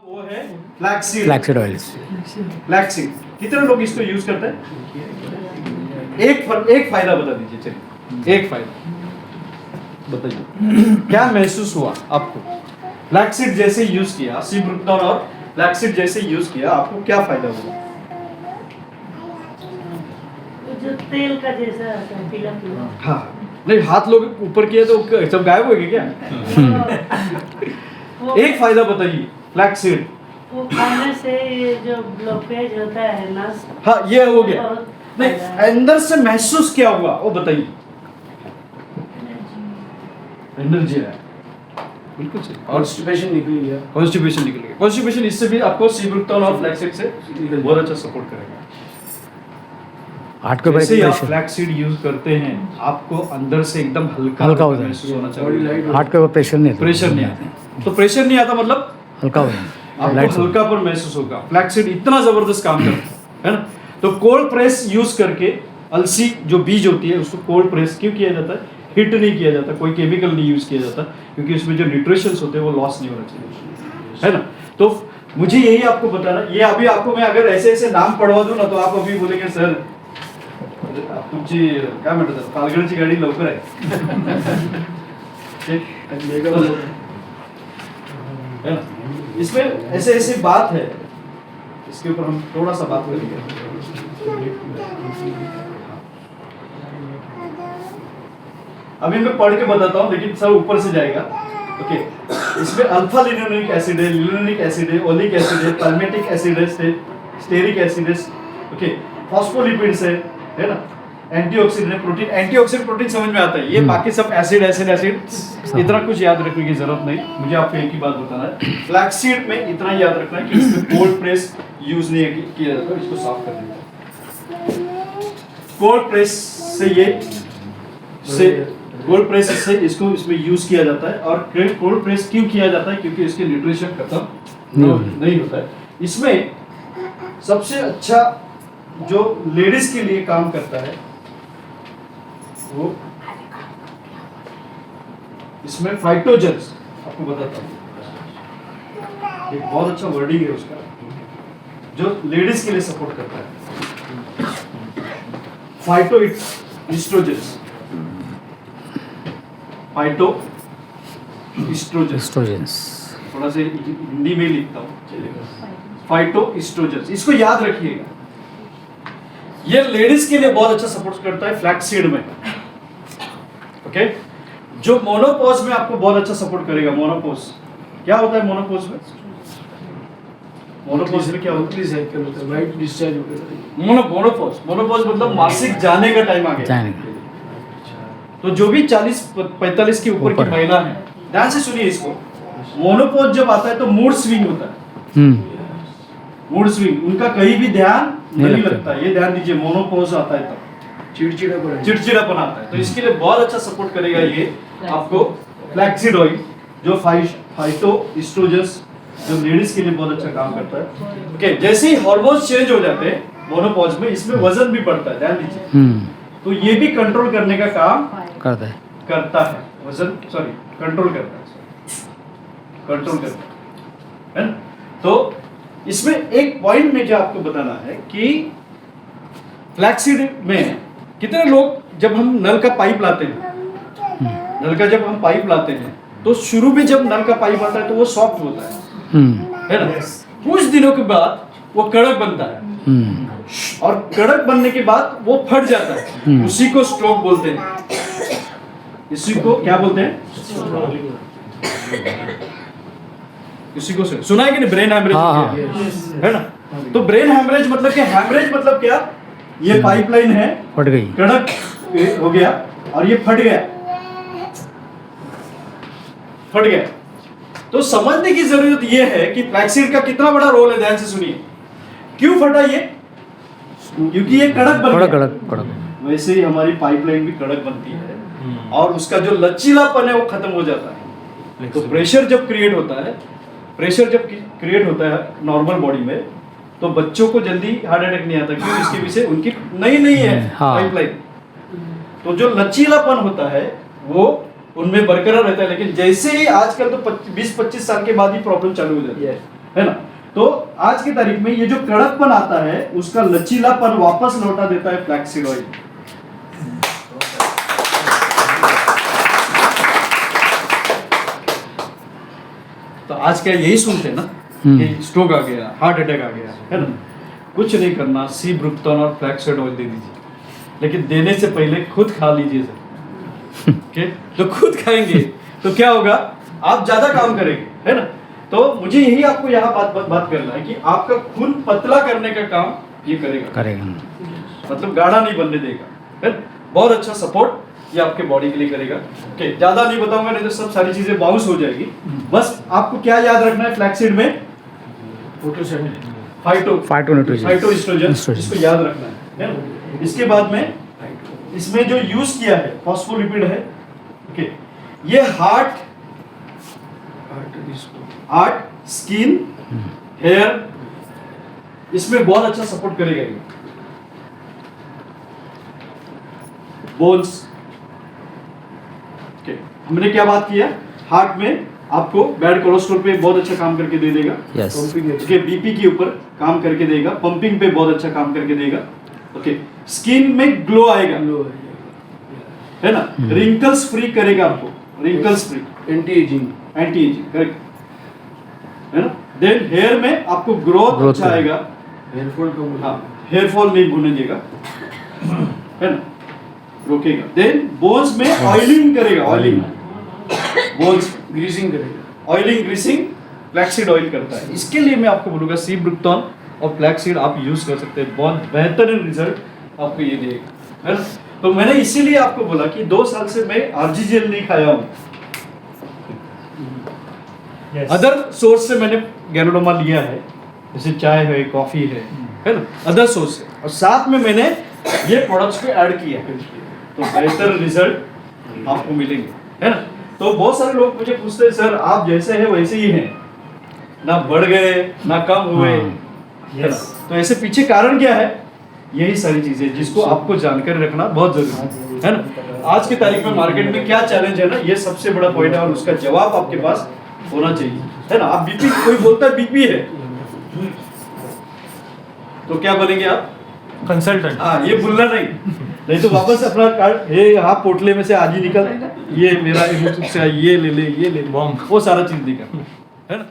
वो है flaxseed. Flaxseed oil. Flaxseed कितने लोग इसको यूज करते हैं? एक फायदा बता दीजिए, चलिए एक फायदा बताइए। क्या महसूस हुआ आपको फ्लैक्सीड जैसे यूज किया, सीब्रुक्टोन और फ्लैक्सीड जैसे यूज किया, आपको क्या फायदा हुआ? जो तेल का जैसा आता है, पीला पीला। हाँ, नहीं हाथ लोग ऊपर किए तो सब गायब हो गए क्या? वो एक फायदा बताइए फ्लैक्सीड। वो खाने से ये जो ब्लॉकेज होता है नस, हाँ ये हो गया। बहुत नहीं फायदा है। अंदर से महसूस क्या हुआ वो बताइए। एनर्जी है, बिल्कुल सही। और कॉन्स्टिपेशन निकल गया। कॉन्स्टिपेशन निकल गया। कॉन्स्टिपेशन इससे भी आपको सीब्रुक्टोन और फ्लैक्सीड से बहुत अच्छा सपोर्ट करेगा। हार्ट के जैसे ही आप प्रेशर, फ्लैक्सीड यूज करते हैं आपको अंदर से एकदम हल्का हल्का हो जाए। महसूस होना बॉडी चाहिए। लाइट हार्ट का प्रेशर नहीं आता, प्रेशर नहीं आता, तो प्रेशर नहीं आता मतलब हल्का हो जाए। आपको हल्कापन महसूस होगा। फ्लैक्सीड इतना जबरदस्त काम करता है ना। तो कोल्ड प्रेस यूज करके अलसी जो बीज होती है उसको कोल्ड प्रेस क्यों किया जाता है? हीट नहीं किया जाता, कोई केमिकल नहीं यूज किया जाता, क्योंकि उसमें जो न्यूट्रिशंस होते हैं वो लॉस नहीं होना चाहिए, है ना। तो मुझे यही आपको बताना, ये अभी आपको मैं अगर ऐसे ऐसे नाम पढ़वा दूं ना तो आप अभी बोलेंगे सर तुमची काय म्हणतात पालघरची गाडी लवकर आहे। है ना? इसमें ऐसे ऐसी बात है, इसके ऊपर हम थोड़ा सा बात करेंगे। अभी मैं पढ़ के बताता हूँ लेकिन सब ऊपर से जाएगा। ओके, इसमें अल्फा लिनोलिक एसिड है, लिनोलिक एसिड है, ओलिक एसिड है, पैल्मेटिक एसिड है, स्टेरिक एसिड है, ओके, फॉस्फोलिपिड्स है ना, एंटीऑक्सीडेंट है, प्रोटीन। एंटीऑक्सीडेंट प्रोटीन समझ में आता है, ये बाकी सब एसिड एसिड एसिड इतना कुछ याद रखने की जरूरत नहीं। मुझे आपको एक ही बात बताना है, फ्लैक्सीड में इतना याद रखना है कि इसमें कोल्ड प्रेस यूज नहीं किया जाता, इसको साफ कर देंगे। कोल्ड प्रेस से कोल्ड प्रेस से इसको इसमें यूज किया जाता है। और कोल्ड प्रेस क्यों किया जाता है? क्योंकि इसके न्यूट्रिशन खत्म नहीं होता है। इसमें सबसे अच्छा जो लेडीज के लिए काम करता है वो इसमें फाइटोजेंस, आपको बताता हूँ, एक बहुत अच्छा वर्डिंग है उसका जो लेडीज के लिए सपोर्ट करता है। Phyto oestrogens, phyto oestrogens. थोड़ा सा हिंदी में लिखता हूँ, फाइटो एस्ट्रोजेंस, इसको याद रखिएगा। ये लेडीज के लिए बहुत अच्छा सपोर्ट करता है फ्लैक्सीड में। ओके, जो मोनोपॉज में आपको बहुत अच्छा सपोर्ट करेगा। मोनोपॉज क्या होता है? मोनोपॉज में क्या होता है? वाइट डिस्चार्ज हो गया। मोनोपॉज मतलब मासिक जाने का टाइम आ गया। जाने का। तो जो भी 40-45 के ऊपर की महिला है, ध्यान से सुनिए इसको। मोनोपॉज जब आता है तो मूड स्विंग होता है। मूड स्विंग, उनका कहीं भी ध्यान नहीं लगता। ये ध्यान दीजिए, मोनोपॉज आता है तब चिड़चिड़ापन आता है। तो इसके लिए बहुत अच्छा सपोर्ट करेगा ये आपको फ्लैक्सीड ऑयल, जो फाइटो एस्ट्रोजेंस, जो लेडीज के लिए बहुत अच्छा काम करता है। ओके, जैसे ही हार्मोन्स चेंज हो जाते हैं मोनोपॉज में, इसमें वजन भी बढ़ता है, ध्यान दीजिए। तो ये भी कंट्रोल करने का काम करता है। वजन कंट्रोल करता है ना। तो इसमें एक पॉइंट में जो आपको बताना है कि फ्लैक्सीड में कितने लोग, जब हम नल का पाइप लाते हैं, जब हम पाइप लाते हैं तो शुरू में जब नल का पाइप आता है तो वो सॉफ्ट होता है ना। कुछ दिनों के बाद वो कड़क बनता है, और कड़क बनने के बाद वो फट जाता है। उसी को स्ट्रोक बोलते हैं। इसी को क्या बोलते हैं? इसी को सुना है कि नहीं? ब्रेन हैमरेज, है ना। तो ब्रेन हैमरेज मतलब क्या? हैमरेज मतलब क्या? ये पाइपलाइन है, फट गई, कड़क हो गया और ये फट गया। तो समझने की जरूरत ये है कि फ्लैक्सीड का कितना बड़ा रोल है। ध्यान से सुनिए, क्यों फटा ये? क्योंकि ये कड़क बन गया। वैसे ही हमारी पाइपलाइन भी कड़क बनती है और उसका जो लचीलापन है वो खत्म हो जाता है। तो प्रेशर जब क्रिएट होता है नॉर्मल बॉडी में, तो बच्चों को जल्दी हार्ट अटैक नहीं आता, क्योंकि इसके पीछे उनकी नई है पाइपलाइन। तो जो लचीलापन होता है वो उनमें बरकरार रहता है। लेकिन जैसे ही आजकल तो 20-25 साल के बाद ही प्रॉब्लम चालू हो जाती है है ना। तो आज की तारीख में ये जो कड़कपन आता है उसका लचीलापन वापस लौटा देता है फ्लैक्सीड ऑयल। तो आज क्या यही सुनते हैं ना कि स्ट्रोक आ गया, हार्ट अटैक आ गया, है ना। कुछ नहीं करना, सी ब्रुक्टन और फ्लैक्सीड ऑयल दे दीजिए, लेकिन देने से पहले खुद खा लीजिए सर। ओके, तो खुद खाएंगे तो क्या होगा, आप ज्यादा काम करेंगे, है ना। तो मुझे यही आपको यहाँ बात करना है कि आपका खून पतला करने का काम ये करेगा, मतलब गाढ़ा नहीं बनने देगा, है ना? बहुत अच्छा सपोर्ट ये आपके बॉडी के लिए करेगा। ओके, ज्यादा नहीं बताऊंगा, नहीं तो सब सारी चीजें बाउंस हो जाएगी। बस आपको क्या याद रखना है, फ्लैक्सीड में फाइटोएस्ट्रोजन, इसको याद रखना है ना। इसके बाद में इसमें जो यूज किया है फॉस्फोलिपिड है। ओके, ये हार्ट, स्किन, हेयर, इसमें बहुत अच्छा सपोर्ट करेगा ये। बोन्स, ओके, हमने क्या बात किया, हार्ट में आपको बैड कोलेस्ट्रॉल पे बहुत अच्छा काम करके दे देगा। ओके, बीपी के ऊपर काम करके देगा, पंपिंग पे बहुत अच्छा काम करके देगा। ओके, स्किन में ग्लो आएगा, है ना, रिंकल्स फ्री करेगा आपको, wrinkles free, anti ageing correct, है ना। देन हेयर में आपको ग्रोथ अच्छा आएगा, हेयर फॉल नहीं होने देगा, है ना, रोकेगा। देन बोन्स में ऑयलिंग करेगा, बोन्स ग्रीसिंग करेगा, ऑयलिंग ग्रीसिंग फ्लैक्सीड ऑयल करता है। इसके लिए मैं आपको बोलूंगा सी ब्रुक्टन और फ्लैक्सीड आप यूज कर सकते हैं, बहुत बेहतरीन रिजल्ट आपको ये देगा, है ना। तो मैंने इसीलिए आपको बोला कि 2 साल से मैं आरजीजेल नहीं खाया हूँ। अदर सोर्स से मैंने गैनोडोमा लिया है, जैसे चाय है, कॉफी है ना, अदर सोर्स से, और साथ में मैंने ये प्रोडक्ट्स को ऐड किया है, तो बेहतर रिजल्ट आपको मिलेंगे, है ना। तो बहुत सारे लोग मुझे पूछते हैं, सर आप जैसे हैं वैसे ही हैं, ना बढ़ गए ना कम हुए, है ना। तो ऐसे पीछे कारण क्या है, यही सारी चीजें जिसको आपको जानकारी रखना बहुत जरूरी है ना। आज की तारीख में मार्केट में क्या चैलेंज है ना, ये सबसे बड़ा पॉइंट है, और उसका जवाब आपके पास होना चाहिए, है ना। आप बीपी, कोई बोलता है बीपी है, तो क्या बोलेंगे आप, कंसल्टेंट। हाँ, ये भूलना नहीं तो वापस अपना कार्ड ये हाथ पोटले में से आज ही निकल, ये मेरा से ये ले ले, वो सारा चीज दिखा, है ना।